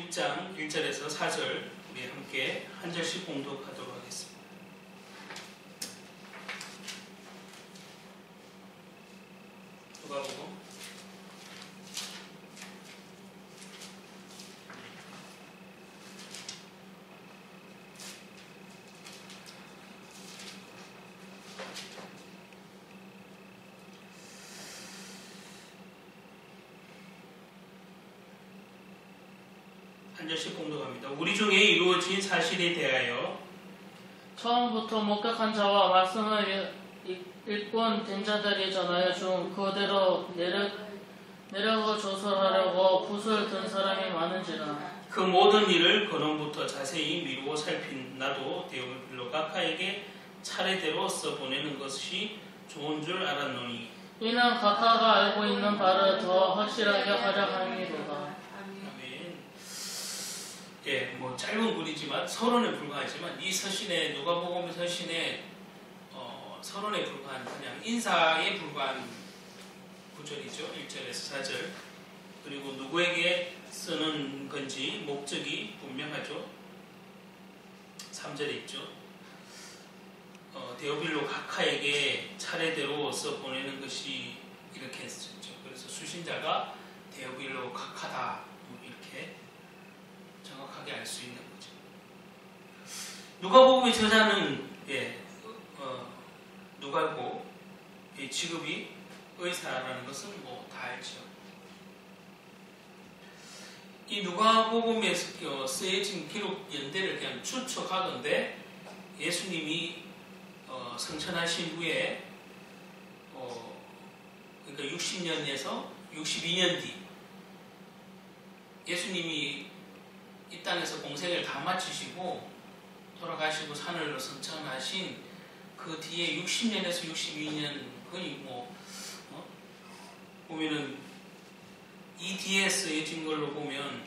1장 1절에서 4절 우리 함께 한 절씩 공독하도록 하겠습니다. 누가복음 1절씩 공독합니다. 우리 중에 이루어진 사실에 대하여 처음부터 목격한 자와 말씀을 읽곤 된 자들이 전하여 준 그대로 내려가 조설하려고 붓을 든 사람이 많은지라. 그 모든 일을 근원부터 자세히 미루어 살핀 나도 데오빌로가 각하에게 차례대로 써보내는 것이 좋은 줄 알았노니 이는 각하가 알고 있는 바를 더 확실하게 하려 함이로다. 예, 뭐 짧은 글이지만 서론에 불과하지만 이 서신에 누가복음 서신에 서론에 불과한 그냥 인사에 불과한 구절이죠. 1절에서 4절. 그리고 누구에게 쓰는 건지 목적이 분명하죠. 3절에 있죠. 데오빌로 각하에게 차례대로 써 보내는 것이 이렇게 했었죠. 그래서 수신자가 데오빌로 각하다 이렇게 정확하게 알 수 있는 거죠. 누가복음의 저자는 누가고 직업이 의사라는 것은 뭐 다 알죠. 이 누가복음에 쓰여진 기록 연대를 그냥 추측하던데 예수님이 성천하신 후에 그러니까 60년에서 62년 뒤 예수님이 이 땅에서 공생을 다 마치시고 돌아가시고 산을로 성천하신 그 뒤에 60년에서 62년 거의 보면은 이 뒤에 쓰여진 걸로 보면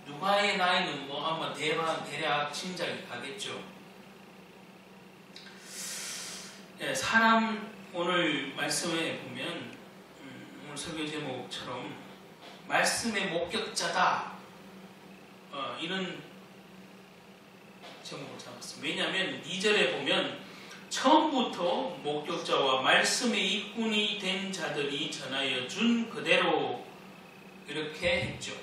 누가의 나이는 아마 대략 짐작이 가겠죠. 네, 사람 오늘 말씀에 보면 오늘 설교 제목처럼 말씀의 목격자다 이런 제목을 잡았습니다. 왜냐하면 2절에 보면 처음부터 목격자와 말씀의 일꾼이 된 자들이 전하여 준 그대로 이렇게 했죠.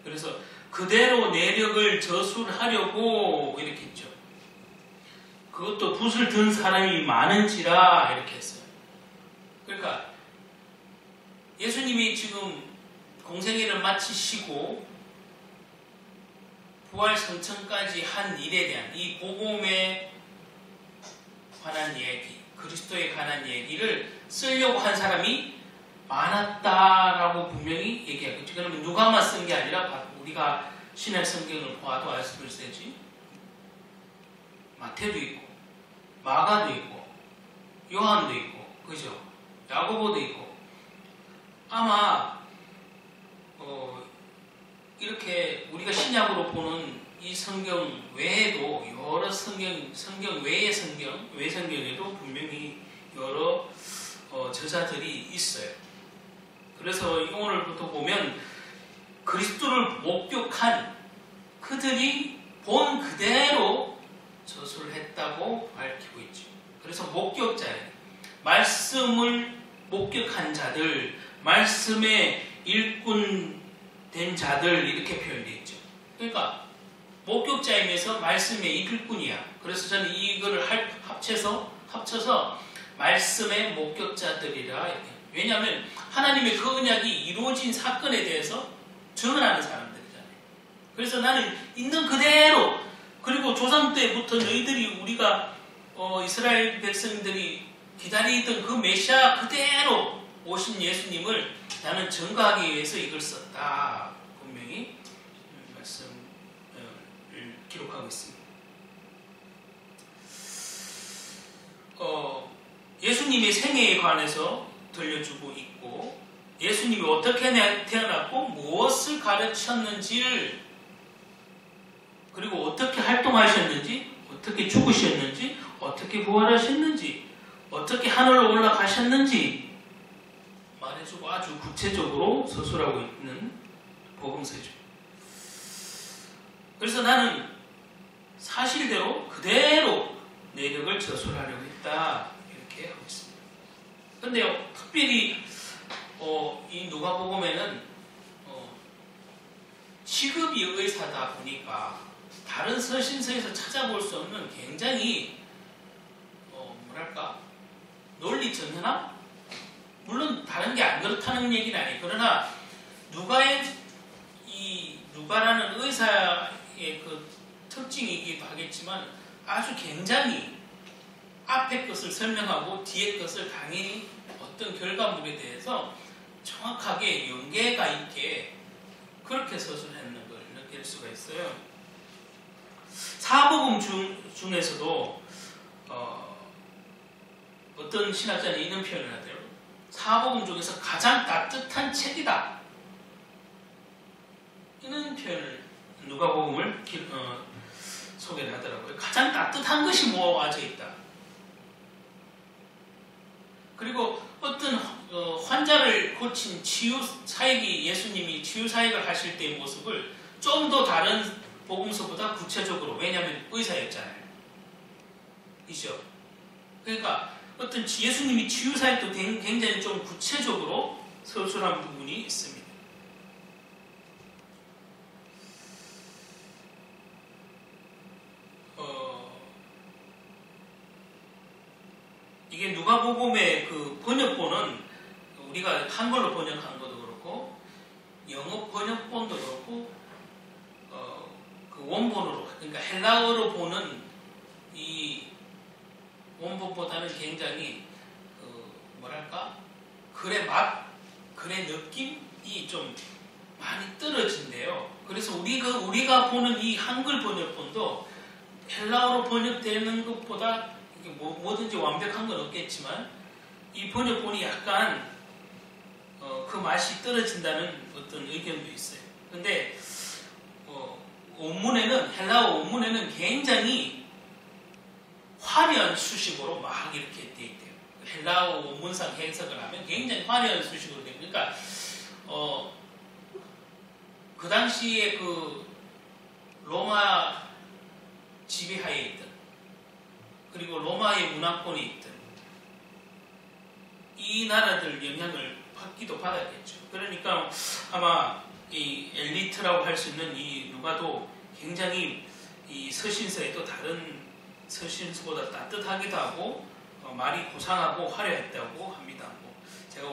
그래서 그대로 내력을 저술하려고 이렇게 했죠. 그것도 붓을 든 사람이 많은지라 이렇게 했어요. 그러니까 예수님이 지금 공생애를 마치시고 부활 성천까지 한 일에 대한 이 복음에 관한 얘기, 그리스도에 관한 얘기를 쓰려고 한 사람이 많았다라고 분명히 얘기하겠죠. 그러면 누가만 쓴 게 아니라 우리가 신약 성경을 보아도 알 수 있지. 마태도 있고, 마가도 있고, 요한도 있고, 그죠? 야고보도 있고. 아마 이렇게 우리가 신약으로 보는 이 성경 외에도 여러 성경 외의 외성경에도 분명히 여러 저자들이 있어요. 그래서 오늘부터 보면 그리스도를 목격한 그들이 본 그대로 저술을 했다고 밝히고 있죠. 그래서 목격자예요. 말씀을 목격한 자들, 말씀의 일꾼 된 자들 이렇게 표현되어 있죠. 그러니까 목격자이면서 말씀의 일꾼이야. 그래서 저는 이거를 합쳐서 말씀의 목격자들이라 이렇게. 왜냐하면 하나님의 그 언약이 이루어진 사건에 대해서 증언하는 사람들이잖아요. 그래서 나는 있는 그대로 그리고 조상 때부터 너희들이 우리가 이스라엘 백성들이 기다리던 그 메시아 그대로 오신 예수님을 나는 증거하기 위해서 이걸 썼다. 분명히 말씀을 기록하고 있습니다. 예수님의 생애에 관해서 들려주고 있고 예수님이 어떻게 태어났고 무엇을 가르쳤는지를 그리고 어떻게 활동하셨는지 어떻게 죽으셨는지 어떻게 부활하셨는지 어떻게 하늘로 올라가셨는지 말해주고 아주 구체적으로 서술하고 있는 복음서죠. 그래서 나는 사실대로 그대로 내력을 저술하려고 했다. 이렇게 하고 있습니다. 근데요, 특별히 이 누가복음에는 직업이 의사다 보니까 다른 서신서에서 찾아볼 수 없는 굉장히 뭐랄까 논리 정연함? 물론 다른 게 안 그렇다는 얘기는 아니에요. 그러나 누가라는 의사의 그 특징이기도 하겠지만 아주 굉장히 앞에 것을 설명하고 뒤에 것을 당연히 어떤 결과물에 대해서 정확하게 연계가 있게 그렇게 서술했는 걸 느낄 수가 있어요. 사복음 중에서도 어떤 신학자는 이런 표현을 하대요. 사복음 중에서 가장 따뜻한 책이다. 이런 표현을 누가복음을 소개를 하더라고요. 가장 따뜻한 것이 모아져 있다. 그리고 어떤 환자를 고친 치유 사역이 예수님이 치유 사역을 하실 때의 모습을 좀 더 다른 복음서보다 구체적으로, 왜냐하면 의사였잖아요. 이죠. 그러니까 어떤 예수님이 치유 사역도 굉장히 좀 구체적으로 서술한 부분이 있습니다. 이게 누가복음의 그 번역본은 우리가 한글로 번역한 것도 그렇고 영어 번역본도 그렇고 그 원본으로, 그러니까 헬라어로 보는 이 원본보다는 굉장히 뭐랄까 글의 맛, 글의 느낌이 좀 많이 떨어진대요. 그래서 우리가 보는 이 한글 번역본도 헬라어로 번역되는 것보다 뭐든지 완벽한 건 없겠지만 이 번역본이 약간 그 맛이 떨어진다는 어떤 의견도 있어요. 근데 헬라어 원문에는 굉장히 화려한 수식어로 막 이렇게 돼 있대요. 헬라어 원문상 해석을 하면 굉장히 화려한 수식어로 돼요. 그러니까 그 당시에 그 로마 지배하에 있던, 그리고 로마의 문화권에 있던 이 나라들 영향을 받기도 받았겠죠. 그러니까 아마 이 엘리트라고 할 수 있는 이 누가도 굉장히 이 서신서에도 다른 서신서보다 따뜻하기도 하고 말이 고상하고 화려했다고 합니다. 제가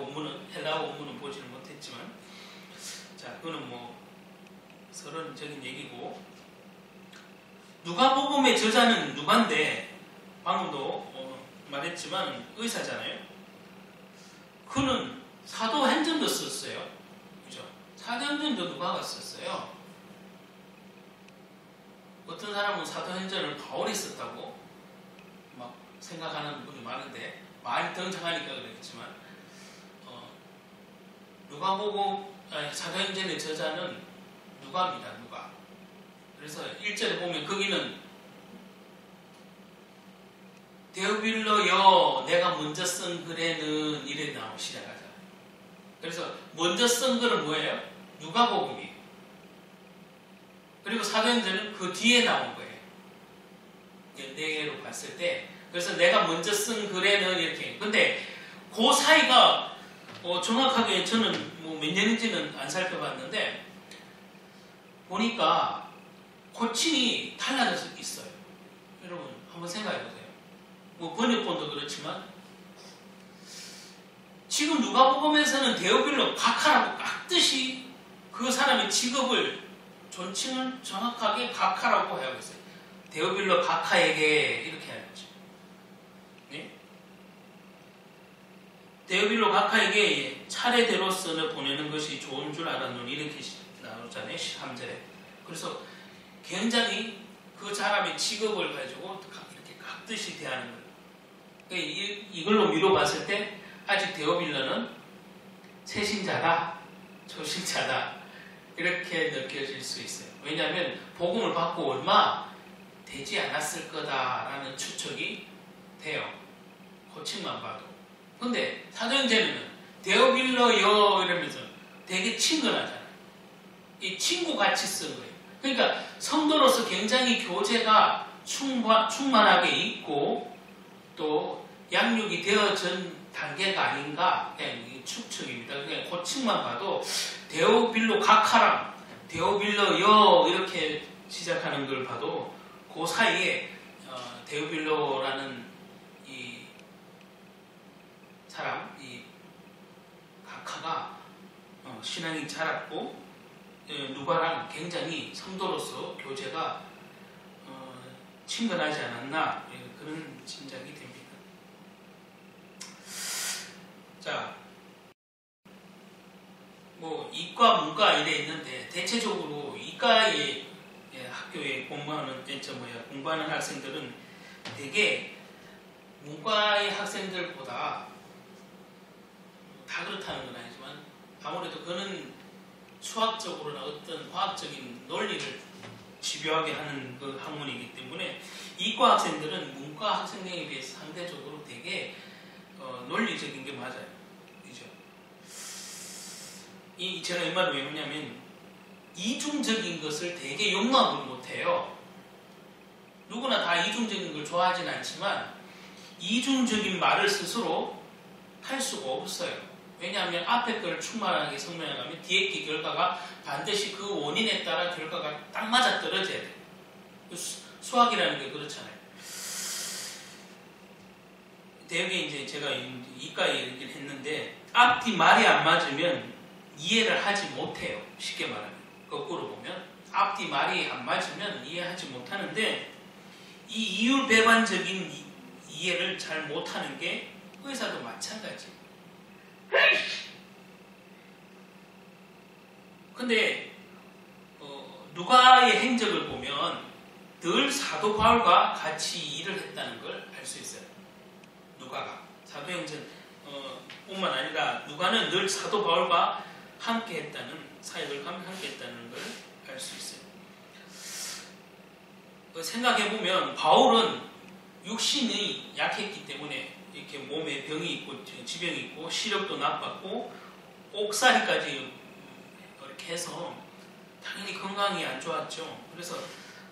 헬라어 원문은 보지는 못했지만, 자, 그거는 뭐 서론적인 얘기고, 누가복음의 저자는 누가인데 방금도 말했지만 의사잖아요. 그는 사도행전도 썼어요. 그죠? 사도행전도 누가가 썼어요. 어떤 사람은 사도행전을 바울이 썼다고 막 생각하는 분이 많은데, 많이 등장하니까 그랬지만 사도행전의 저자는 누가입니다. 누가. 그래서 1절에 보면 거기는 데오빌로여 내가 먼저 쓴 글에는 이래 시작하잖아요. 그래서 먼저 쓴 글은 뭐예요? 누가복음이에요. 그리고 사도행전은 그 뒤에 나온 거예요. 연대로 봤을 때. 그래서 내가 먼저 쓴 글에는 이렇게. 근데 그 사이가 정확하게 저는 뭐 몇 년인지는 안 살펴봤는데 보니까 호칭이 달라져 있어요. 여러분 한번 생각해보세요. 뭐 번역본도 그렇지만 지금 누가복음에서는 데오빌로 각하라고 깍듯이 그 사람의 직업을 존칭을 정확하게 각하라고 하고 있어요. 데오빌로 각하에게 이렇게 하는 거죠. 네? 데오빌로 각하에게 차례대로 써서 보내는 것이 좋은 줄 알았노니 이렇게 나오잖아요. 13절에. 그래서 굉장히 그 사람의 직업을 가지고 이렇게 깍듯이 대하는 거예요. 그러니까 이걸로 미뤄봤을 때 아직 데오빌로는 새신자다, 초신자다 이렇게 느껴질 수 있어요. 왜냐하면 복음을 받고 얼마 되지 않았을 거다라는 추측이 돼요. 호칭만 봐도. 근데 사도행전에는 데오빌로여 이러면서 되게 친근하잖아요. 이 친구같이 쓴 거예요. 그러니까 성도로서 굉장히 교제가 충만하게 있고 또 양육이 되어진 단계가 아닌가 그냥 추측입니다. 그냥 고층만 봐도 데오빌로 각하랑 데오빌로 여 이렇게 시작하는 걸 봐도 그 사이에 데오빌로라는 이 사람, 이 각하가 신앙이 자랐고 누가랑 굉장히 성도로서 교제가 친근하지 않았나 그런 짐작이 됩니다. 자, 뭐 이과, 문과 이래 있는데 대체적으로 이과의 학교에 공부하는 학생들은 되게 문과의 학생들보다 다 그렇다는 건 아니지만 아무래도 그는 수학적으로나 어떤 과학적인 논리를 집요하게 하는 그 학문이기 때문에 이과 학생들은 문과 학생에 비해서 상대적으로 되게 논리적인 게 맞아요. 그죠? 제가 이 말을 왜 하냐면 이중적인 것을 되게 용납을 못해요. 누구나 다 이중적인 걸 좋아하진 않지만 이중적인 말을 스스로 할 수가 없어요. 왜냐하면 앞에 걸 충만하게 설명하면 뒤에 게 결과가 반드시 그 원인에 따라 결과가 딱 맞아 떨어져야 돼요. 수학이라는 게 그렇잖아요. 대개 이제 제가 이과에 얘기를 했는데 앞뒤 말이 안 맞으면 이해를 하지 못해요. 쉽게 말하면. 거꾸로 보면 앞뒤 말이 안 맞으면 이해하지 못하는데 이 이율배반적인 이해를 잘 못하는 게 의사도 마찬가지예요. 근데 누가의 행적을 보면 늘 사도 바울과 같이 일을 했다는 걸 알 수 있어요. 누가가 사도행전 뿐만 아니라 누가는 늘 사도 바울과 함께 했다는 사역을 함께 했다는 걸 알 수 있어요. 생각해보면 바울은 육신이 약했기 때문에 이렇게 몸에 병이 있고 지병이 있고 시력도 나빴고 옥살이까지 이렇게 해서 당연히 건강이 안 좋았죠. 그래서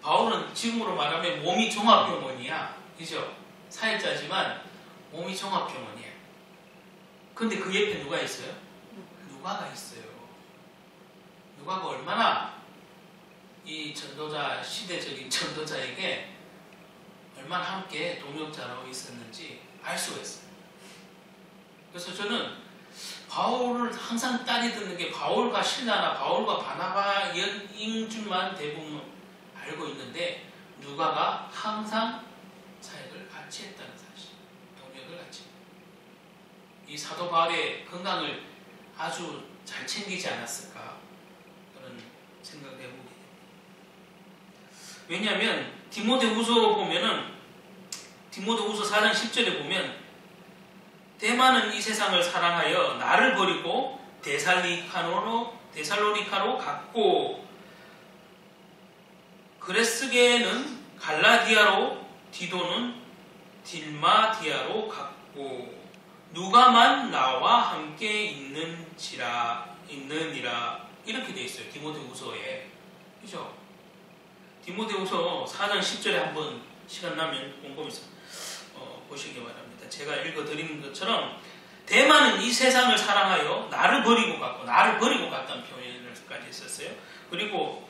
바울은 지금으로 말하면 몸이 종합병원이야. 그죠? 사역자지만 몸이 종합병원이야. 근데 그 옆에 누가 있어요? 누가가 있어요. 누가가 얼마나 이 전도자, 시대적인 전도자에게 얼마나 함께 동역자로 있었는지 알 수가 있어요. 그래서 저는 바울을 항상 따리 듣는 게 바울과 실라나 바울과 바나바인 줄만 대부분 알고 있는데 누가가 항상 사역을 같이 했다는 사실, 동역을 같이. 이 사도 바울의 건강을 아주 잘 챙기지 않았을까 그런 생각을 해보게 됩니다. 왜냐하면 디모데후서 보면은 디모데후서 4장 10절에 보면 대만은 이 세상을 사랑하여 나를 버리고 데살로니카로 갔고 그레스게는 갈라디아로 디도는 딜마디아로 갔고 누가만 나와 함께 있느니라 이렇게 돼 있어요. 디모데후서에. 그죠? 디모데후서 4장 10절에 한번 시간 나면 꼼꼼해서 보시기 바랍니다. 제가 읽어드리는 것처럼 대만은 이 세상을 사랑하여 나를 버리고 갔고 나를 버리고 갔다는 표현을까지 썼어요. 그리고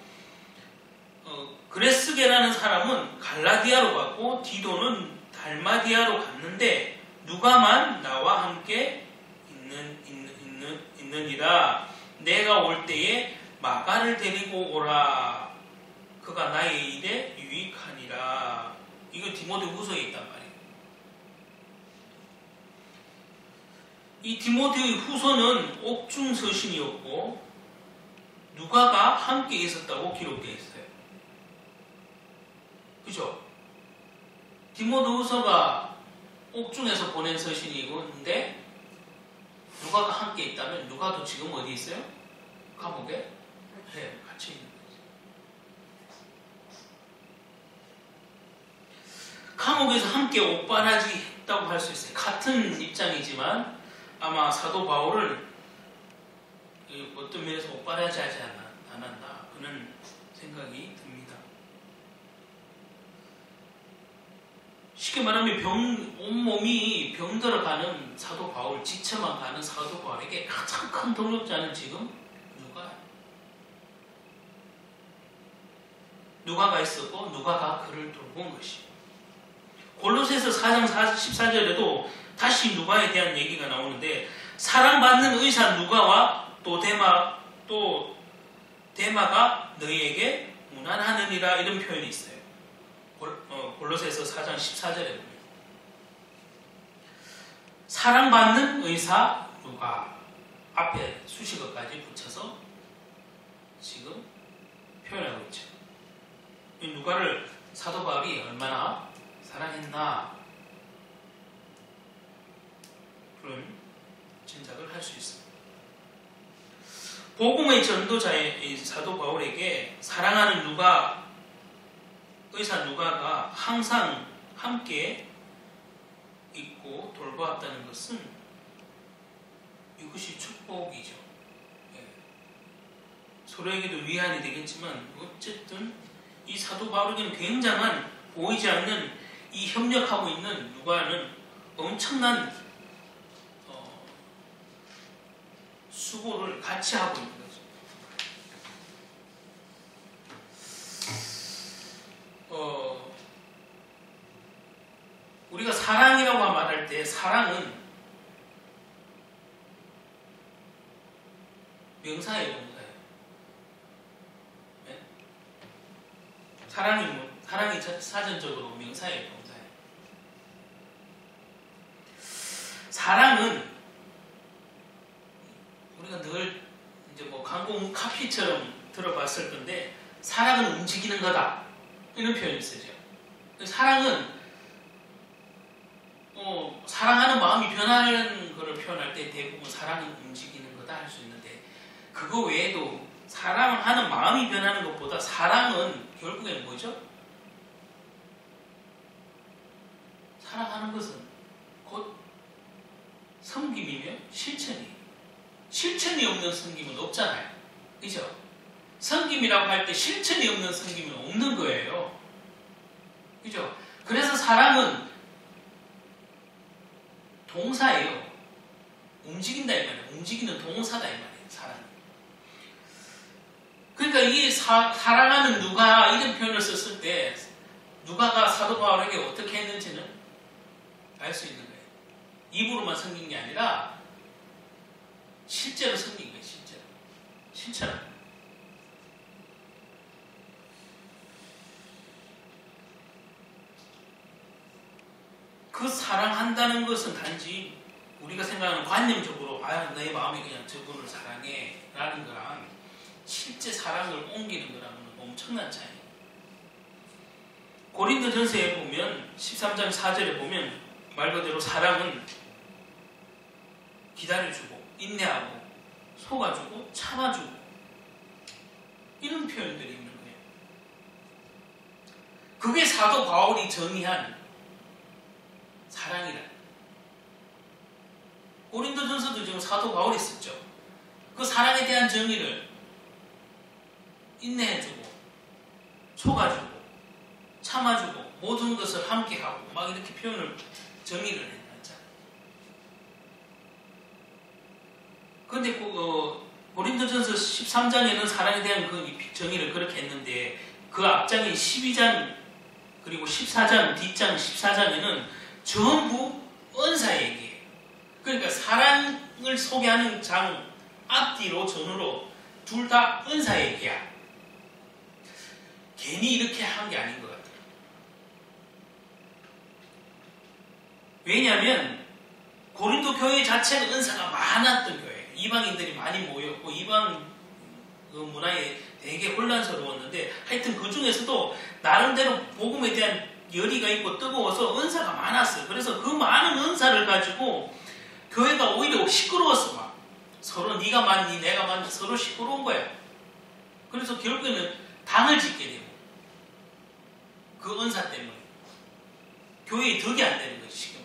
그레스게라는 사람은 갈라디아로 갔고 디도는 달마디아로 갔는데 누가만 나와 함께 있느니라. 내가 올 때에 마가를 데리고 오라. 그가 나의 일에 유익하니라. 이거 디모데후서에 있단 말이에요. 이 디모데후서는 옥중 서신이었고 누가가 함께 있었다고 기록되어 있어요. 그죠? 디모데후서가 옥중에서 보낸 서신이건데 누가가 함께 있다면 누가도 지금 어디 있어요? 감옥에? 네, 같이 있는 거죠. 감옥에서 함께 옥바라지 했다고 할 수 있어요. 같은 입장이지만 아마 사도 바울을 어떤 면에서 옥바라지 하지 않았나. 그는 생각이 듭니다. 쉽게 말하면 온몸이 병들어가는 사도 바울, 지쳐만 가는 사도 바울에게 가장 큰 동력자는 지금 누가가 있었고 누가가 그를 돌본 것이. 골로새서 4장 14절에도 다시 누가에 대한 얘기가 나오는데 사랑받는 의사 누가와 또 데마가 너희에게 무난하느니라 이런 표현이 있어요. 골로새서 4장 14절에 보면 사랑받는 의사 누가 앞에 수식어까지 붙여서 지금 표현하고 있죠. 이 누가를 사도 바울이 얼마나 사랑했나 그런 짐작을 할 수 있습니다. 복음의 전도자의 사도 바울에게 사랑하는 누가, 의사 누가가 항상 함께 있고 돌보았다는 것은 이것이 축복이죠. 서로에게도 위안이 되겠지만 어쨌든 이 사도 바울에게는 굉장한 보이지 않는 이 협력하고 있는 누가는 엄청난 수고를 같이 하고 있는 거죠. 우리가 사랑이라고 말할 때 사랑은 명사예요, 동사예요. 네? 사랑이 사전적으로 명사예요, 동사예요. 사랑은 우리가 늘 이제 뭐 광고 카피처럼 들어봤을 건데 사랑은 움직이는 거다 이런 표현을 쓰죠. 사랑은 사랑하는 마음이 변하는 것을 표현할 때 대부분 사랑은 움직이는 거다 할 수 있는데 그거 외에도 사랑하는 마음이 변하는 것보다 사랑은 결국에는 뭐죠? 사랑하는 것은 곧 섬김이며 실천이에요. 실천이 없는 섬김은 없잖아요. 그죠? 섬김이라고 할 때 실천이 없는 섬김은 없는 거예요. 그죠? 그래서 사랑은 동사예요. 움직인다 이 말이에요. 움직이는 동사다 이 말이에요. 사랑은. 그러니까 이 사랑하는 누가 이런 표현을 썼을 때 누가가 사도 바울에게 어떻게 했는지는 알 수 있는 거예요. 입으로만 섬긴 게 아니라 실제로 섬긴 거예요. 실제로. 실천하는 거예요. 그 사랑한다는 것은 단지 우리가 생각하는 관념적으로 내 마음이 그냥 저분을 사랑해 라는 거랑 실제 사랑을 옮기는 거랑은 엄청난 차이예요. 고린도전서에 보면 13장 4절에 보면 말 그대로 사랑은 기다려주고 인내하고 속아주고 참아주고 이런 표현들이 있는 거예요. 그게 사도 바울이 정의한 사랑이라. 고린도전서도 지금 사도 바울이 썼죠. 그 사랑에 대한 정의를 인내해주고 속아주고 참아주고 모든 것을 함께하고 막 이렇게 표현을 정의를 해놨잖아요. 그런데 고린도전서 13장에는 사랑에 대한 그 정의를 그렇게 했는데 그 앞장인 12장 그리고 14장 뒷장 14장에는 전부 은사 얘기예요. 그러니까 사랑을 소개하는 장 앞뒤로 전후로 둘 다 은사 얘기야. 괜히 이렇게 한 게 아닌 것 같아요. 왜냐하면 고린도 교회 자체가 은사가 많았던 교회예요. 이방인들이 많이 모였고 이방 문화에 되게 혼란스러웠는데 하여튼 그 중에서도 나름대로 복음에 대한 열의가 있고 뜨거워서 은사가 많았어요. 그래서 그 많은 은사를 가지고 교회가 오히려 시끄러웠어. 막 서로 네가 많니 내가 많니 서로 시끄러운 거야. 그래서 결국에는 당을 짓게 되고 그 은사 때문에 교회에 덕이 안 되는 거지. 쉽게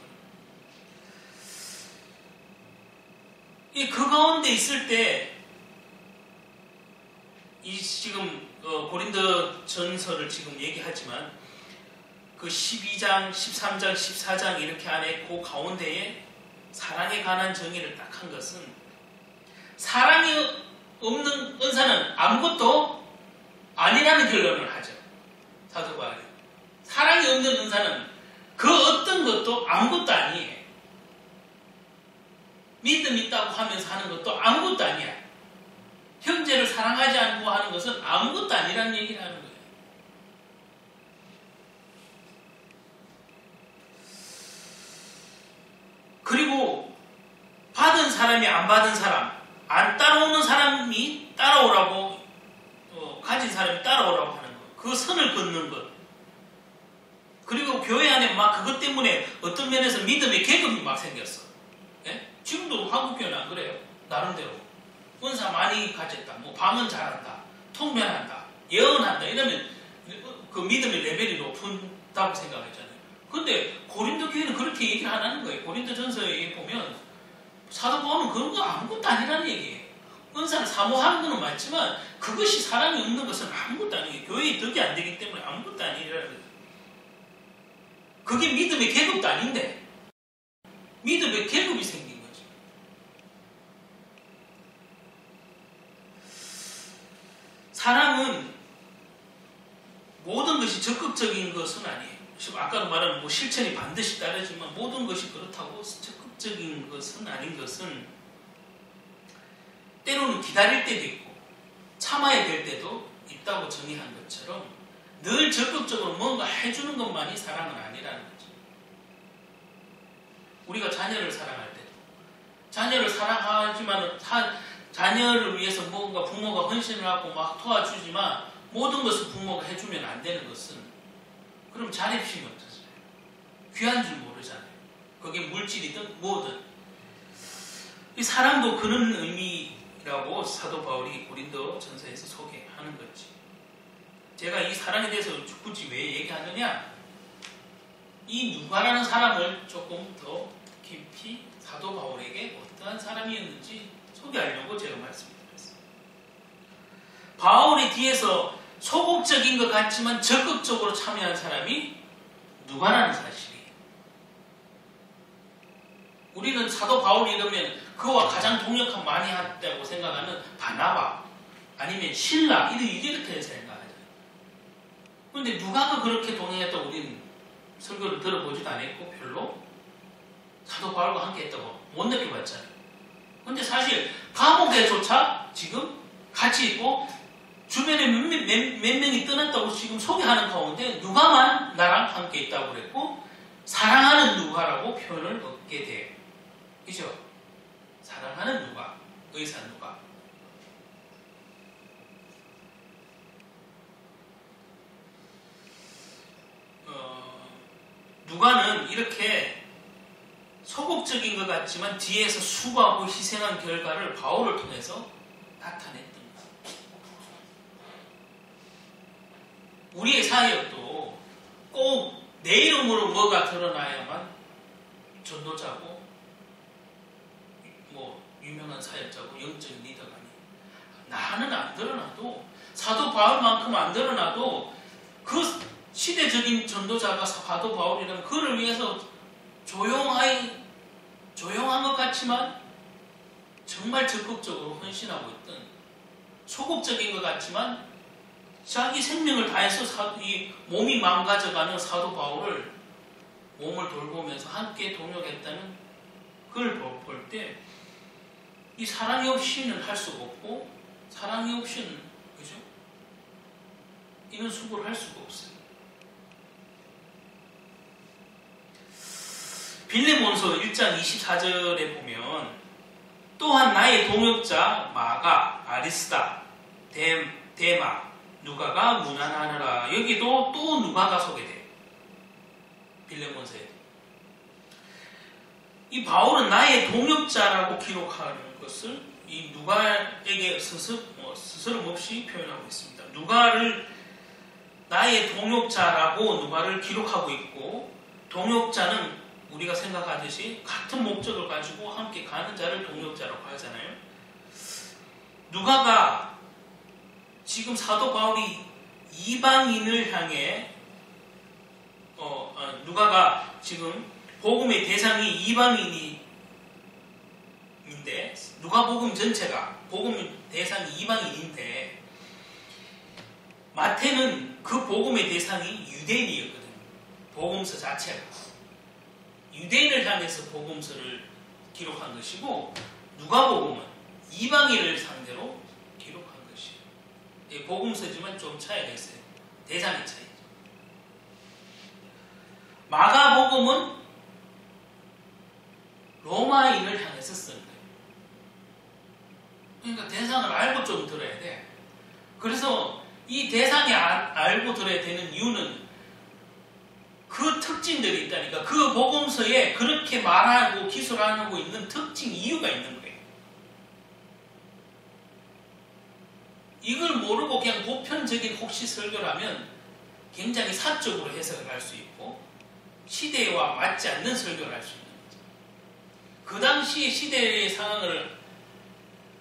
말하면 그 가운데 있을 때 이 지금 고린도 전서를 지금 얘기하지만 그 12장, 13장, 14장 이렇게 안에 그 가운데에 사랑에 관한 정의를 딱 한 것은 사랑이 없는 은사는 아무것도 아니라는 결론을 하죠. 사도 바울이. 사랑이 없는 은사는 그 어떤 것도 아무것도 아니에요. 믿음 있다고 하면서 하는 것도 아무것도 아니야. 형제를 사랑하지 않고 하는 것은 아무것도 아니라는 얘기를 하는 거예요. 그리고 받은 사람이 안 받은 사람, 안 따라오는 사람이 따라오라고, 가진 사람이 따라오라고 하는 것, 그 선을 긋는 것. 그리고 교회 안에 막 그것 때문에 어떤 면에서 믿음의 계급이 막 생겼어. 예? 지금도 한국교회는 안 그래요. 나름대로. 은사 많이 가졌다. 뭐 방언 잘한다. 통변한다. 예언한다. 이러면 그 믿음의 레벨이 높다고 생각했잖아요. 근데 고린도 교회는 그렇게 얘기를 안 하는 거예요. 고린도 전서에 보면 사도 바울은 그런 거 아무것도 아니라는 얘기예요. 은사를 사모하는 건 맞지만 그것이 사랑이 없는 것은 아무것도 아니에요. 교회의 덕이 안 되기 때문에 아무것도 아니라는 거예요. 그게 믿음의 계급도 아닌데 믿음의 계급이 생긴 거죠. 사랑은 모든 것이 적극적인 것은 아니에요. 아까도 말한 뭐 실천이 반드시 따르지만 모든 것이 그렇다고 적극적인 것은 아닌 것은 때로는 기다릴 때도 있고 참아야 될 때도 있다고 정의한 것처럼 늘 적극적으로 뭔가 해주는 것만이 사랑은 아니라는 거죠. 우리가 자녀를 사랑할 때도 자녀를 사랑하지만 자녀를 위해서 뭔가 부모가 헌신을 하고 막 도와주지만 모든 것을 부모가 해주면 안 되는 것은 그럼 자립심이 어떠세요? 귀한 줄 모르잖아요. 그게 물질이든 뭐든. 이 사랑도 그런 의미라고 사도 바울이 고린도 전서에서 소개하는 거지. 제가 이 사랑에 대해서 굳이 왜 얘기하느냐? 이 누가라는 사람을 조금 더 깊이 사도 바울에게 어떠한 사람이었는지 소개하려고 제가 말씀드렸어요. 바울이 뒤에서 소극적인 것 같지만 적극적으로 참여한 사람이 누가라는 사실이에요. 우리는 사도 바울 이러면 그와 가장 동역한 많이 했다고 생각하는 바나바 아니면 신라 이렇게 생각하잖아요. 그런데 누가가 그렇게 동행했다고 우리는 설교를 들어보지도 않았고 별로 사도 바울과 함께 했다고 못 느껴봤잖아요. 그런데 사실 감옥에조차 지금 같이 있고 주변에 몇 명이 떠났다고 지금 소개하는 가운데 누가만 나랑 함께 있다고 그랬고 사랑하는 누가라고 표현을 얻게 돼요. 그죠? 사랑하는 누가, 의사 누가. 누가는 이렇게 소극적인 것 같지만 뒤에서 수고하고 희생한 결과를 바울을 통해서 나타냈던 거예요. 우리의 사역도 꼭 내 이름으로 뭐가 드러나야만 전도자고 뭐 유명한 사역자고 영적인 리더가 아니에요. 나는 안 드러나도 사도 바울만큼 안 드러나도 그 시대적인 전도자가 사도 바울이라면 그를 위해서 조용한 것 같지만 정말 적극적으로 헌신하고 있던 소극적인 것 같지만 자기 생명을 다해서 이 몸이 망가져가는 사도 바울을 몸을 돌보면서 함께 동역했다는 그걸 볼 때 이 사랑이 없이는 할 수가 없고 사랑이 없이는 그죠? 이런 수고를 할 수가 없어요. 빌레몬서 1장 24절에 보면 또한 나의 동역자 마가, 아리스다, 데마, 누가가 문안하느라. 여기도 또 누가가 소개돼요. 빌레몬서에. 이 바울은 나의 동역자라고 기록하는 것을 이 누가에게 스스럼없이 표현하고 있습니다. 누가를 나의 동역자라고 누가를 기록하고 있고 동역자는 우리가 생각하듯이 같은 목적을 가지고 함께 가는 자를 동역자라고 하잖아요. 누가가 지금 사도 바울이 이방인을 향해 누가가 지금 복음의 대상이 이방인인데 누가복음 전체가 복음 대상이 이방인인데 마태는 그 복음의 대상이 유대인이었거든요. 복음서 자체가 유대인을 향해서 복음서를 기록한 것이고 누가복음은 이방인을 상대로 기록한 것이에요. 복음서지만 좀 차이가 있어요. 대상의 차이죠. 마가복음은 로마인을 향해서 쓴 거예요. 그러니까 대상을 알고 좀 들어야 돼. 그래서 이 대상이 알고 들어야 되는 이유는 그 특징들이 있다니까. 그 복음서에 그렇게 말하고 기술하고 있는 특징 이유가 있는 거예요. 이걸 모르고 그냥 보편적인 혹시 설교를 하면 굉장히 사적으로 해석을 할 수 있고 시대와 맞지 않는 설교를 할 수 있는 거죠. 그 당시 시대의 상황을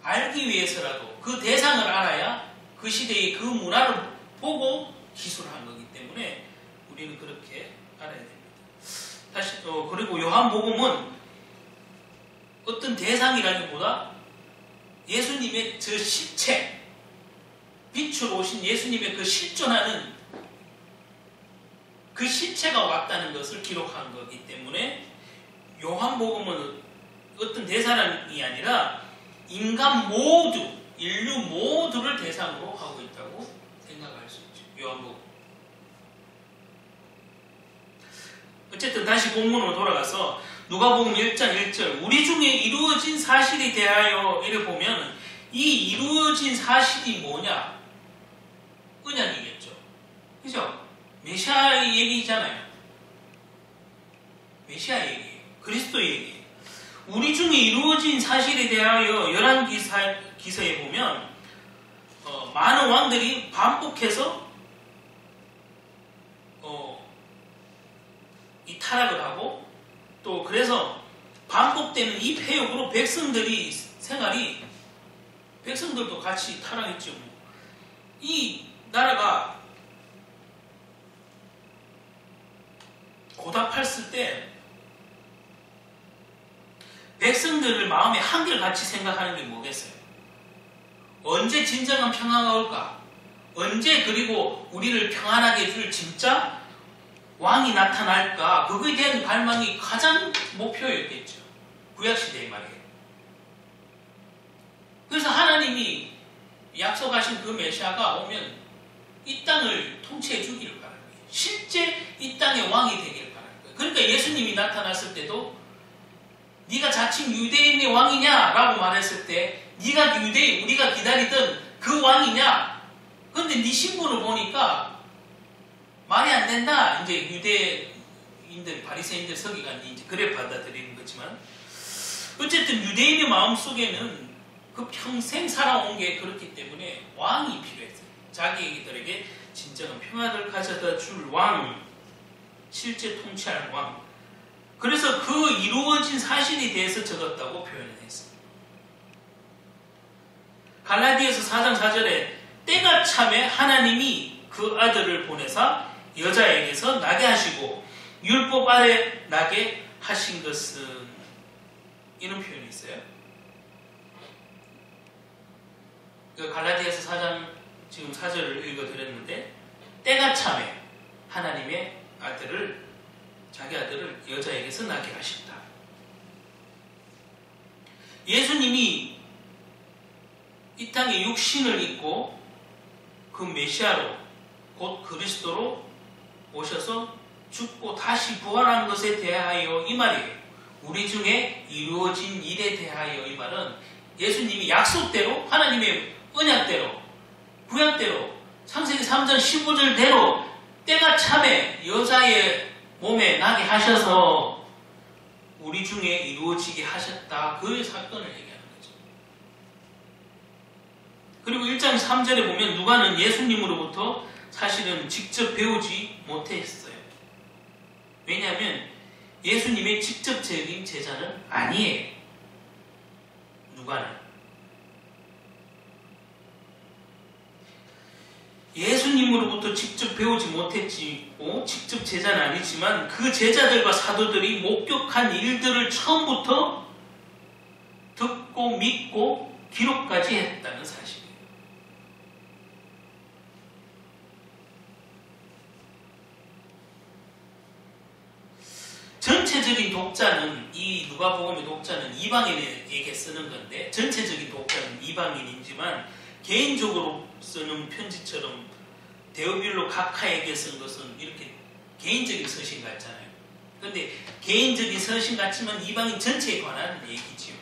알기 위해서라도 그 대상을 알아야 그 시대의 그 문화를 보고 기술한 거기 때문에 우리는 그렇게 알아야 됩니다. 다시 그리고 요한복음은 어떤 대상이라기보다 예수님의 저 실체, 빛으로 오신 예수님의 그 실존하는 그 실체가 왔다는 것을 기록한 거기 때문에 요한복음은 어떤 대상이 아니라 인간 모두, 인류 모두를 대상으로 하고 있다고 생각할 수 있죠. 요한복음. 어쨌든 다시 본문으로 돌아가서 누가복음 1장 1절 우리 중에 이루어진 사실에 대하여 이를 보면 이 이루어진 사실이 뭐냐? 언약이겠죠. 그죠? 메시아 얘기잖아요. 메시아 얘기예요. 그리스도 얘기예요. 우리 중에 이루어진 사실에 대하여 열왕기서에 보면 많은 왕들이 반복해서 이 타락을 하고 또 그래서 반복되는 이 폐역으로 백성들이 생활이 백성들도 같이 타락했죠. 이 나라가 고답했을 때 백성들을 마음에 한결같이 생각하는 게 뭐겠어요? 언제 진정한 평화가 올까? 언제 그리고 우리를 평안하게 해줄 진짜 왕이 나타날까? 그거에 대한 갈망이 가장 목표였겠죠. 구약시대의 말이에요. 그래서 하나님이 약속하신 그 메시아가 오면 이 땅을 통치해 주기를 바라는 거예요. 실제 이 땅의 왕이 되기를 바라는 거예요. 그러니까 예수님이 나타났을 때도 네가 자칭 유대인의 왕이냐? 라고 말했을 때 네가 유대인, 우리가 기다리던 그 왕이냐? 근데 네 신분을 보니까 말이 안 된다. 이제 유대인들, 바리새인들 서기관이 이제 그래 받아들이는 거지만 어쨌든 유대인의 마음 속에는 그 평생 살아온 게 그렇기 때문에 왕이 필요했어요. 자기들에게 진정한 평화를 가져다 줄 왕, 실제 통치할 왕. 그래서 그 이루어진 사실에 대해서 적었다고 표현을 했습니다. 갈라디아서 4장 4절에 때가 참에 하나님이 그 아들을 보내사 여자에게서 나게 하시고 율법 아래 나게 하신 것은 이런 표현이 있어요. 갈라디아서 4장 지금 4절을 읽어드렸는데 때가 참에 하나님의 아들을 자기 아들을 여자에게서 나게 하셨다. 예수님이 이 땅에 육신을 입고 그 메시아로 곧 그리스도로 오셔서 죽고 다시 부활한 것에 대하여 이 말이에요. 우리 중에 이루어진 일에 대하여 이 말은 예수님이 약속대로 하나님의 언약대로 구약대로 창세기 3장 15절대로 때가 참에 여자의 몸에 나게 하셔서 우리 중에 이루어지게 하셨다. 그 사건을 얘기하는 거죠. 그리고 1장 3절에 보면 누가는 예수님으로부터 사실은 직접 배우지 못했어요. 왜냐하면 예수님의 직접적인 제자는 아니에요. 누가는. 예수님으로부터 직접 배우지 못했고 직접 제자는 아니지만 그 제자들과 사도들이 목격한 일들을 처음부터 듣고 믿고 기록까지 했다는 사실이에요. 전체적인 독자는 이 누가복음의 독자는 이방인에게 쓰는 건데 전체적인 독자는 이방인이지만 개인적으로 쓰는 편지처럼 데오빌로 각하에게 쓴 것은 이렇게 개인적인 서신 같잖아요. 그런데 개인적인 서신 같지만 이방인 전체에 관한 얘기지요.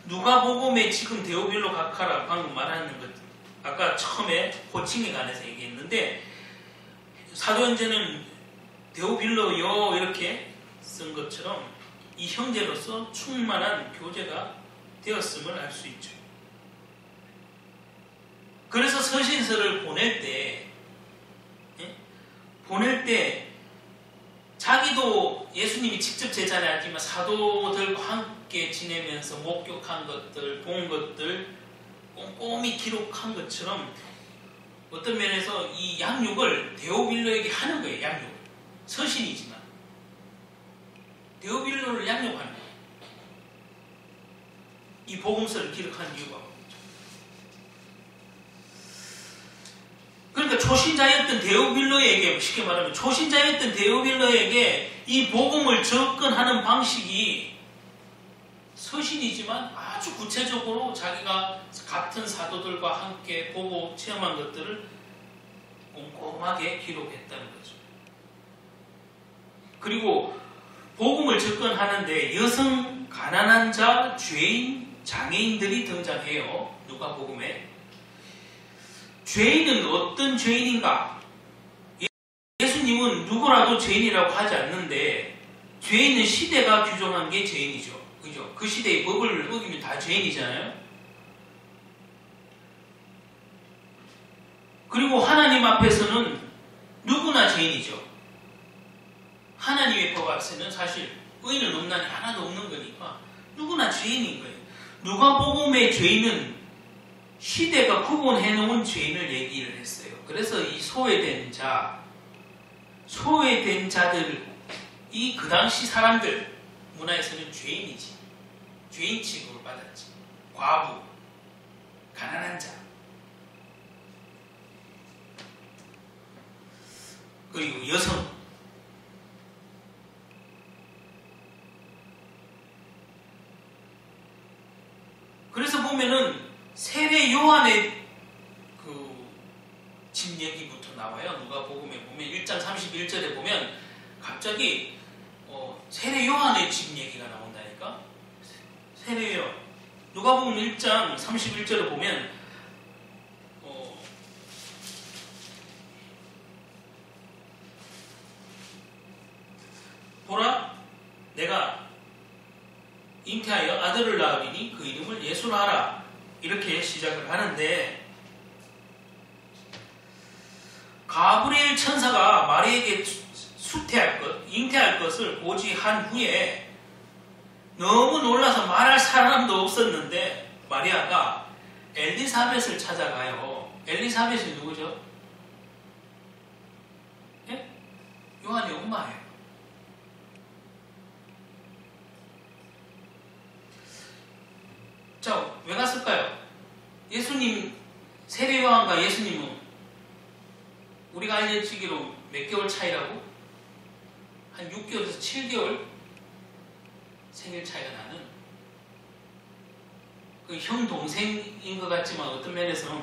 누가복음에 지금 데오빌로 각하라 방금 말하는 것 아까 처음에 호칭에 관해서 얘기했는데 사도행전은 데오빌로요 이렇게 쓴 것처럼 이 형제로서 충만한 교제가 되었음을 알 수 있죠. 그래서 서신서를 보낼 때 자기도 예수님이 직접 제자는 아니지만 사도들과 함께 지내면서 목격한 것들, 본 것들 꼼꼼히 기록한 것처럼 어떤 면에서 이 양육을 데오빌로에게 하는 거예요. 양육. 서신이지만 데오빌로를 양육하는 거예요. 이 복음서를 기록한 이유가 그러니까 초신자였던 데오빌로에게 쉽게 말하면 초신자였던 데오빌로에게 이 복음을 접근하는 방식이 서신이지만 아주 구체적으로 자기가 같은 사도들과 함께 보고 체험한 것들을 꼼꼼하게 기록했다는 거죠. 그리고 복음을 접근하는데 여성, 가난한 자, 죄인, 장애인들이 등장해요. 누가복음에. 죄인은 어떤 죄인인가? 예수님은 누구라도 죄인이라고 하지 않는데 죄인은 시대가 규정한 게 죄인이죠. 그죠? 그 시대의 법을 어기면 다 죄인이잖아요. 그리고 하나님 앞에서는 누구나 죄인이죠. 하나님의 법 앞에서는 사실 의인은 없나니 하나도 없는 거니까 누구나 죄인인 거예요. 누가복음의 죄인은 시대가 구분해 놓은 죄인을 얘기를 했어요. 그래서 이 소외된 자들, 이 그 당시 사람들 문화에서는 죄인이지. 죄인 취급을 받았지. 과부, 가난한 자. 그리고 여성. 그래서 보면은 세례 요한의 그 집 얘기부터 나와요. 누가복음에 보면 1장 31절에 보면 갑자기 세례 요한의 집 얘기가 나온다니까. 세례 요한. 누가복음 1장 31절에 보면 보라 내가 잉태하여 아들을 낳으리니 그 이름을 예수라 하라. 이렇게 시작을 하는데 가브리엘 천사가 마리에게 잉태할 것을 고지한 후에 너무 놀라서 말할 사람도 없었는데 마리아가 엘리사벳을 찾아가요. 엘리사벳이 누구죠? 예? 요한의 엄마예요. 자, 왜 갔을까요? 예수님, 세례 요한과 예수님은 우리가 알려지기로 몇 개월 차이라고? 한 6개월에서 7개월 생일 차이가 나는 그 형 동생인 것 같지만 어떤 면에서는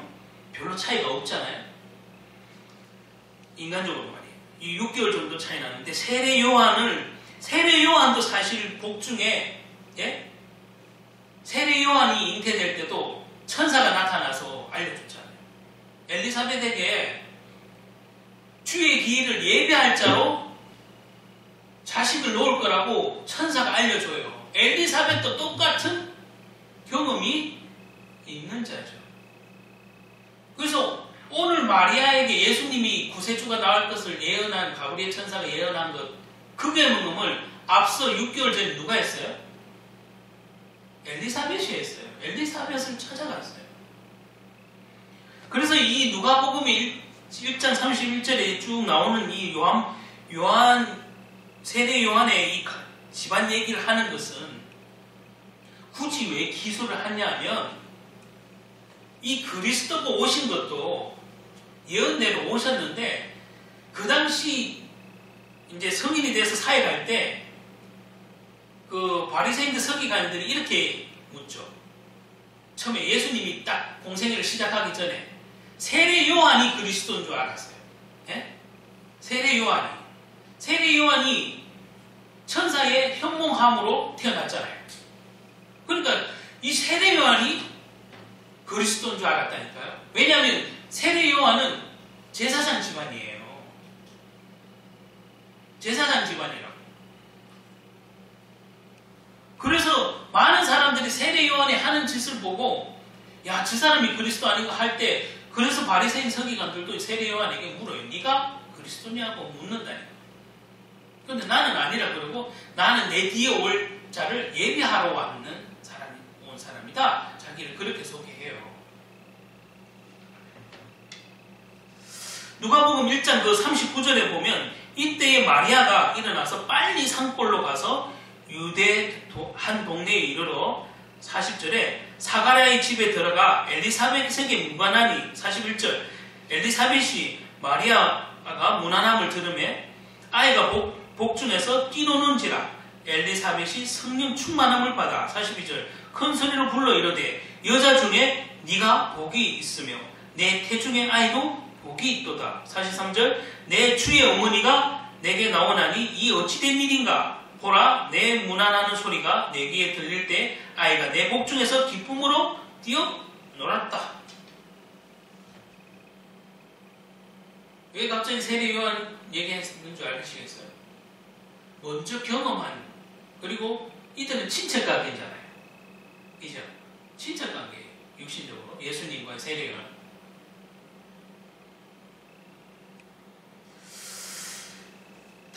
별로 차이가 없잖아요. 인간적으로 말이에요. 이 6개월 정도 차이 나는데 세례 요한도 사실 복중에 세례 요한이 잉태될 때도 천사가 나타나서 알려줬잖아요. 엘리사벳에게 주의 기일을 예배할 자로 자식을 놓을 거라고 천사가 알려줘요. 엘리사벳도 똑같은 경험이 있는 자죠. 그래서 오늘 마리아에게 예수님이 구세주가 나올 것을 예언한 가브리엘 천사가 예언한 것, 그 경험을 앞서 6개월 전에 누가 했어요? 엘리사벳이 했어요. 엘리사벳을 찾아갔어요. 그래서 이 누가복음 1장 31절에 쭉 나오는 이 요한 세례 요한의 이 집안 얘기를 하는 것은 굳이 왜 기술을 하냐면 이 그리스도가 오신 것도 예언대로 오셨는데 그 당시 이제 성인이 돼서 사역할 때 그 바리새인들 서기관들이 이렇게 묻죠. 처음에 예수님이 딱 공생애를 시작하기 전에 세례 요한이 그리스도인 줄 알았어요. 예? 세례 요한이 천사의 현몽함으로 태어났잖아요. 그러니까 이 세례 요한이 그리스도인 줄 알았다니까요. 왜냐하면 세례 요한은 제사장 집안이에요. 제사장 집안이라고. 그래서 많은 사람들이 세례 요한이 하는 짓을 보고 야, 저 사람이 그리스도 아닌가 할 때 그래서 바리새인 서기관들도 세례 요한에게 물어요. 네가 그리스도냐고 묻는다니까. 그런데 나는 아니라 그러고 나는 내 뒤에 올 자를 예비하러 온 사람이다. 자기를 그렇게 소개해요. 누가복음 1장 그 39절에 보면 이때에 마리아가 일어나서 빨리 산골로 가서 유대 한 동네에 이르러 40절에 사가랴의 집에 들어가 엘리사벳에게 문안하니 41절 엘리사벳이 마리아가 문안함을 들으매 아이가 복중에서 뛰노는지라 엘리사벳이 성령 충만함을 받아 42절 큰 소리로 불러 이르되 여자 중에 네가 복이 있으며 내 태중의 아이도 복이 있도다. 43절 내 주의 어머니가 내게 나오나니 이 어찌된 일인가 보라 내 문안하는 소리가 내 귀에 들릴 때 아이가 내 복중에서 기쁨으로 뛰어 놀았다. 왜 갑자기 세례 요한 얘기했는 줄 알으시겠어요? 먼저 경험한 그리고 이들은 친척관계잖아요. 이죠? 친척관계 육신적으로 예수님과 세례 요한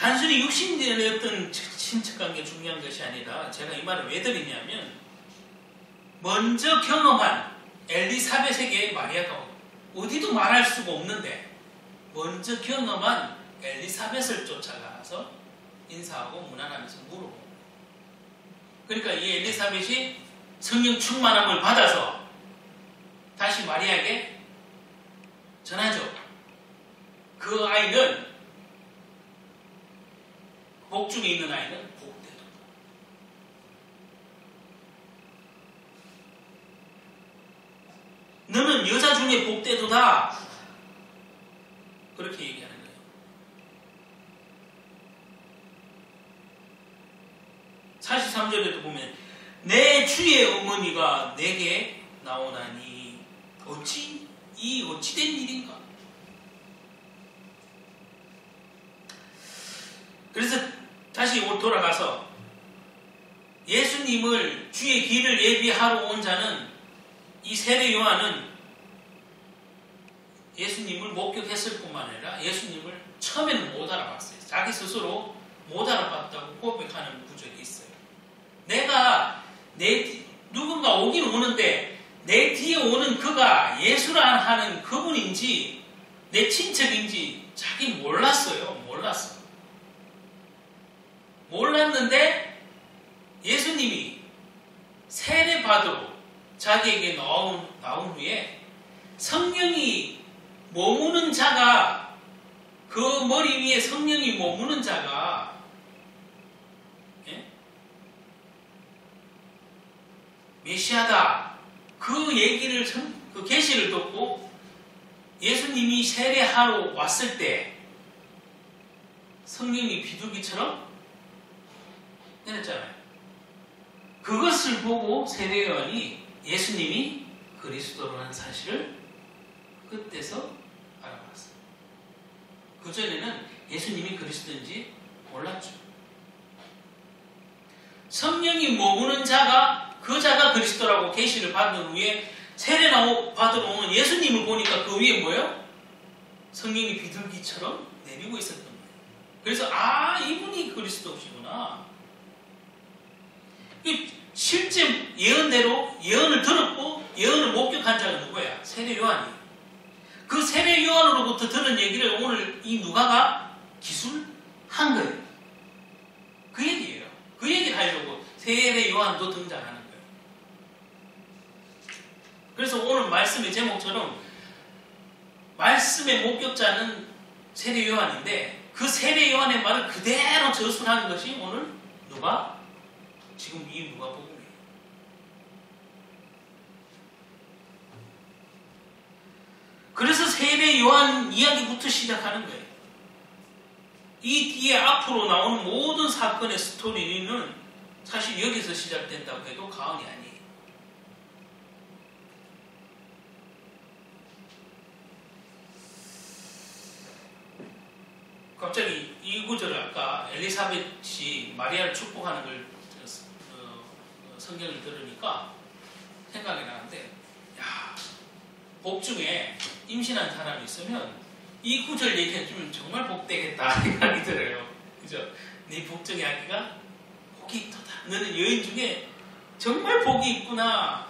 단순히 육신의 어떤 친척관계 중요한 것이 아니라 제가 이 말을 왜 드리냐면 먼저 경험한 엘리사벳에게 마리아가 어디도 말할 수가 없는데 먼저 경험한 엘리사벳을 쫓아가서 인사하고 문안하면서 물어보고 그러니까 이 엘리사벳이 성령 충만함을 받아서 다시 마리아에게 전하죠. 그 아이는 복중에 있는 아이는 복되도다. 너는 여자 중에 복되도다. 그렇게 얘기하는 거예요. 43절에도 보면 내 주의 어머니가 내게 나오나니 어찌된 일인가. 그래서 다시 돌아가서 예수님을 주의 길을 예비하러 온 자는 이 세례 요한은 예수님을 목격했을 뿐만 아니라 예수님을 처음에는 못 알아봤어요. 자기 스스로 못 알아봤다고 고백하는 구절이 있어요. 내가 누군가 오긴 오는데 내 뒤에 오는 그가 예수라 하는 그분인지 내 친척인지 자기 몰랐어요. 몰랐는데 예수님이 세례 받으러 자기에게 나온 후에 성령이 머무는 자가 그 머리 위에 성령이 머무는 자가 메시아다 그 얘기를 그 계시를 듣고 예수님이 세례하러 왔을 때 성령이 비둘기처럼 내렸잖아요. 그것을 보고 세례 요한이 예수님이 그리스도라는 사실을 그때서 알아봤어요. 그전에는 예수님이 그리스도인지 몰랐죠. 성령이 머무는 자가 그 자가 그리스도라고 계시를 받은 후에 세례 받으러 오는 예수님을 보니까 그 위에 뭐예요? 성령이 비둘기처럼 내리고 있었던 거예요. 그래서 이분이 그리스도시구나. 실제 예언대로 예언을 들었고 예언을 목격한 자가 누구야? 세례 요한이. 그 세례 요한으로부터 들은 얘기를 오늘 이 누가가 기술한 거예요. 그 얘기예요. 그 얘기를 하려고 세례 요한도 등장하는 거예요. 그래서 오늘 말씀의 제목처럼 말씀의 목격자는 세례 요한인데 그 세례 요한의 말을 그대로 저술한 것이 오늘 지금 이 누가복음이에요. 그래서 세례 요한 이야기부터 시작하는 거예요. 이 뒤에 앞으로 나오는 모든 사건의 스토리는 사실 여기서 시작된다고 해도 과언이 아니에요. 갑자기 이 구절을 아까 엘리사벳이 마리아를 축복하는 걸 성경을 들으니까 생각이 나는데, 야, 복중에 임신한 사람이 있으면 이 구절 얘기해주면 정말 복되겠다 생각이 들어요. 그죠? 네 복중의 아기가 복이 있도다. 너는 여인 중에 정말 복이 있구나.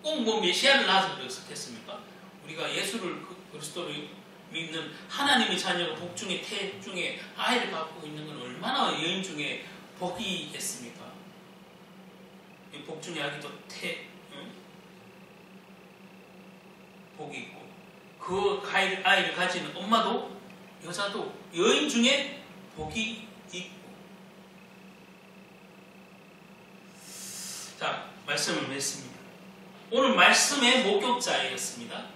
꼭 뭐 메시아를 낳아서 그랬겠습니까? 우리가 예수를 그리스도를 믿는 하나님의 자녀가 복중에 태 중에 아이를 갖고 있는 건 얼마나 여인 중에 복이 있겠습니까? 이 복중의 아기도 복이 있고 그 아이를 가지는 엄마도 여자도 여인 중에 복이 있고. 자, 말씀을 맺습니다. 오늘 말씀의 목격자였습니다.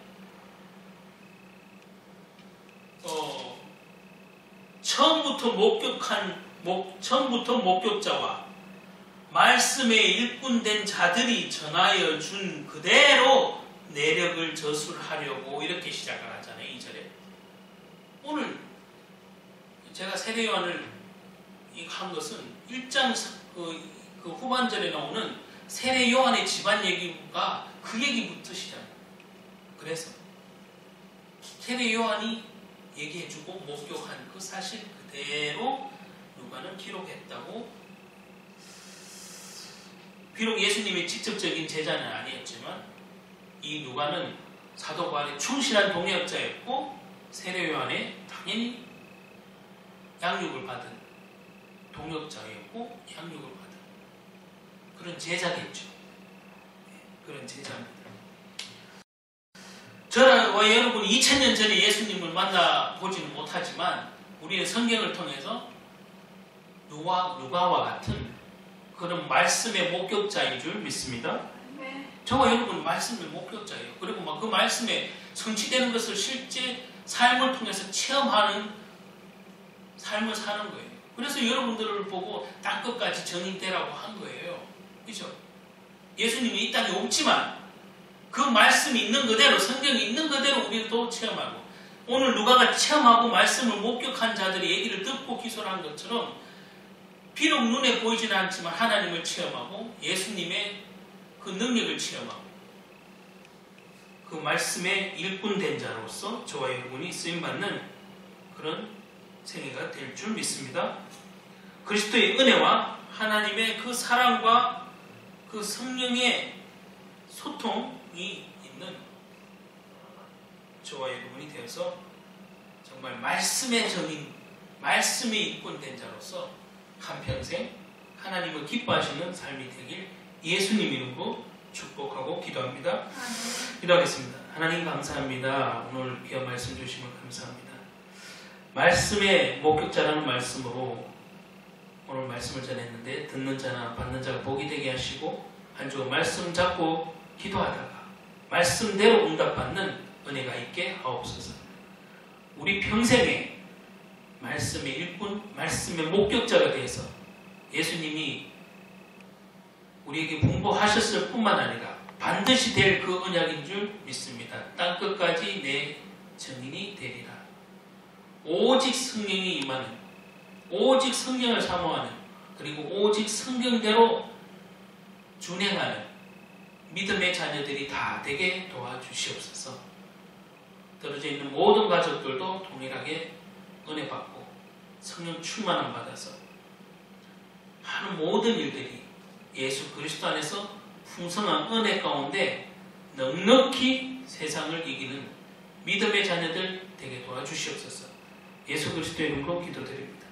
처음부터 목격자와 말씀에 일꾼된 자들이 전하여 준 그대로 내력을 저술하려고 이렇게 시작을 하잖아요. 2절에. 오늘 제가 세례 요한을 한 것은 1장 그 후반절에 나오는 세례 요한의 집안 얘기가 그 얘기부터 시작해요. 그래서 세례 요한이 얘기해주고 목격한 그 사실 그대로 누가는 기록했다고. 비록 예수님의 직접적인 제자는 아니었지만 이 누가는 사도 바울의 충실한 동역자였고 세례 요한의 당연히 양육을 받은 동역자였고 양육을 받은 그런 제자겠죠. 그런 제자입니다. 저와 여러분이 2000년 전에 예수님을 만나보지는 못하지만 우리의 성경을 통해서 누가와 같은 그런 말씀의 목격자인 줄 믿습니다. 저와 여러분 말씀의 목격자예요. 그리고 막 그 말씀에 성취되는 것을 실제 삶을 통해서 체험하는 삶을 사는 거예요. 그래서 여러분들을 보고 땅끝까지 전인되라고 한 거예요. 그렇죠? 예수님이 이 땅에 없지만 그 말씀이 있는 그대로, 성경이 있는 그대로 우리도 체험하고, 오늘 누가가 체험하고 말씀을 목격한 자들의 얘기를 듣고 기술한 것처럼 비록 눈에 보이지는 않지만 하나님을 체험하고 예수님의 그 능력을 체험하고 그 말씀에 일꾼된 자로서 저와 여러분이 쓰임받는 그런 생애가 될 줄 믿습니다. 그리스도의 은혜와 하나님의 그 사랑과 그 성령의 소통이 있는 저와 여러분이 되어서 정말 말씀의 정인, 말씀에 입건된 자로서 한평생 하나님을 기뻐하시는 삶이 되길 예수님 이름으로 축복하고 기도합니다. 기도하겠습니다. 하나님 감사합니다. 오늘 귀한 말씀 주시면 감사합니다. 말씀의 목격자라는 말씀으로 오늘 말씀을 전했는데 듣는 자나 받는 자가 복이 되게 하시고 한 주간 말씀 잡고 기도하다가 말씀대로 응답받는 은혜가 있게 하옵소서. 우리 평생에 말씀의 일꾼, 말씀의 목격자가 되어서 예수님이 우리에게 분부하셨을 뿐만 아니라 반드시 될 그 언약인 줄 믿습니다. 땅끝까지 내 증인이 되리라. 오직 성령이 임하는, 오직 성령을 사모하는, 그리고 오직 성경대로 준행하는 믿음의 자녀들이 다 되게 도와주시옵소서. 떨어져 있는 모든 가족들도 동일하게 은혜 받고 성령 충만함 받아서 하는 모든 일들이 예수 그리스도 안에서 풍성한 은혜 가운데 넉넉히 세상을 이기는 믿음의 자녀들 되게 도와주시옵소서. 예수 그리스도의 이름으로 기도드립니다.